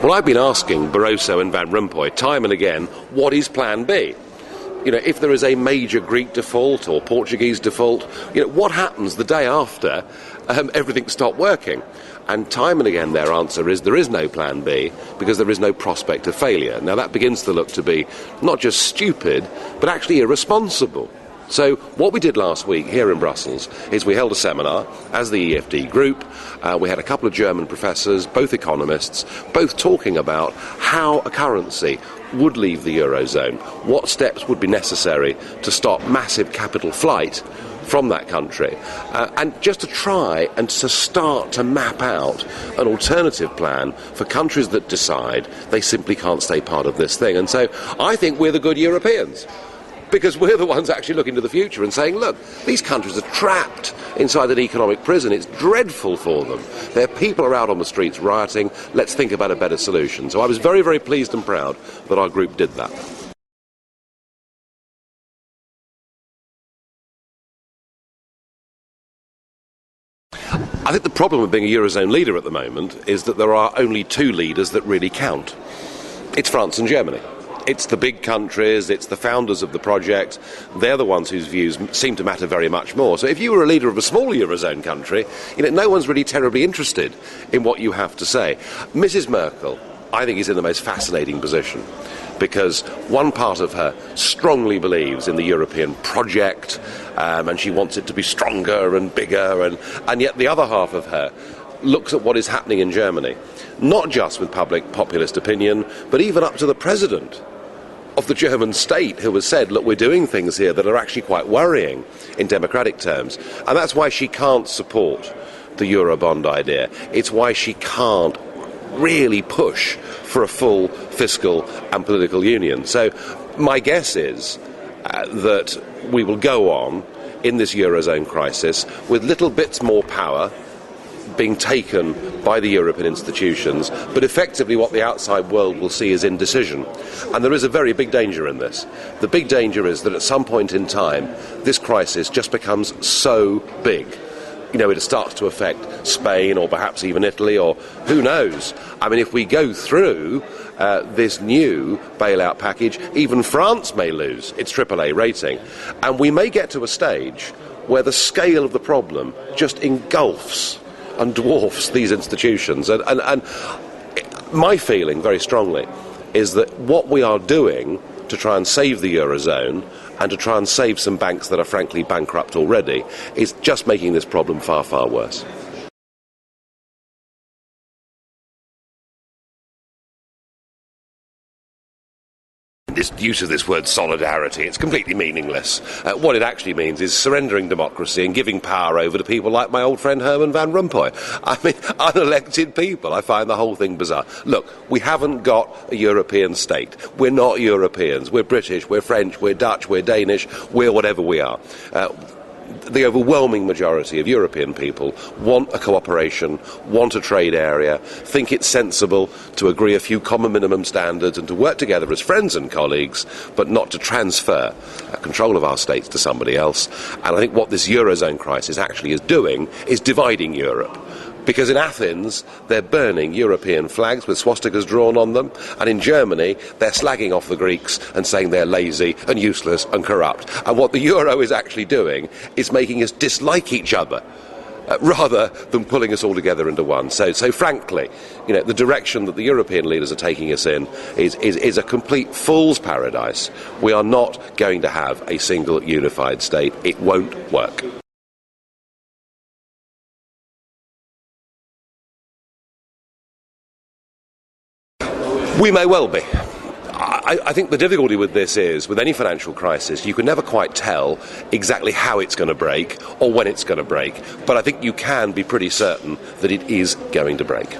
Well, I've been asking Barroso and Van Rompuy time and again, what is Plan B? You know, if there is a major Greek default or Portuguese default, what happens the day after everything stopped working? And time and again their answer is there is no Plan B because there is no prospect of failure. Now that begins to look to be not just stupid, but actually irresponsible. So what we did last week here in Brussels is we held a seminar as the EFD Group. We had a couple of German professors, both economists, both talking about how a currency would leave the Eurozone, what steps would be necessary to stop massive capital flight from that country, and just to try and to start to map out an alternative plan for countries that decide they simply can't stay part of this thing. And so I think we're the good Europeans, because we're the ones actually looking to the future and saying, look, these countries are trapped inside an economic prison. It's dreadful for them. Their people are out on the streets rioting. Let's think about a better solution. So I was very, very pleased and proud that our group did that. I think the problem with being a Eurozone leader at the moment is that there are only two leaders that really count. It's France and Germany. It's the big countries, it's the founders of the project, they're the ones whose views seem to matter very much more. So if you were a leader of a small Eurozone country, no one's really terribly interested in what you have to say. Mrs. Merkel, I think, is in the most fascinating position, because one part of her strongly believes in the European project, and she wants it to be stronger and bigger, and yet the other half of her looks at what is happening in Germany, not just with public populist opinion, but even up to the president of the German state, who has said, look, we're doing things here that are actually quite worrying in democratic terms. And that's why she can't support the Eurobond idea. It's why she can't really push for a full fiscal and political union. So my guess is that we will go on in this Eurozone crisis with little bits more power being taken by the European institutions, but effectively what the outside world will see is indecision. And there is a very big danger in this. The big danger is that at some point in time, this crisis just becomes so big. It starts to affect Spain or perhaps even Italy, or who knows. I mean, if we go through this new bailout package, even France may lose its AAA rating. And we may get to a stage where the scale of the problem just engulfs and dwarfs these institutions. And my feeling, very strongly, is that what we are doing to try and save the Eurozone and to try and save some banks that are frankly bankrupt already is just making this problem far, far worse. This use of this word solidarity, it's completely meaningless. What it actually means is surrendering democracy and giving power over to people like my old friend Herman Van Rompuy. I mean, unelected people. I find the whole thing bizarre. Look, we haven't got a European state. We're not Europeans. We're British, we're French, we're Dutch, we're Danish, we're whatever we are. The overwhelming majority of European people want a cooperation, want a trade area, think it's sensible to agree a few common minimum standards and to work together as friends and colleagues, but not to transfer control of our states to somebody else. And I think what this Eurozone crisis actually is doing is dividing Europe. Because in Athens, they're burning European flags with swastikas drawn on them, and in Germany, they're slagging off the Greeks and saying they're lazy and useless and corrupt. And what the euro is actually doing is making us dislike each other, rather than pulling us all together into one. So frankly, the direction that the European leaders are taking us in is a complete fool's paradise. We are not going to have a single unified state. It won't work. We may well be. I think the difficulty with this is, with any financial crisis, you can never quite tell exactly how it's going to break or when it's going to break. But I think you can be pretty certain that it is going to break.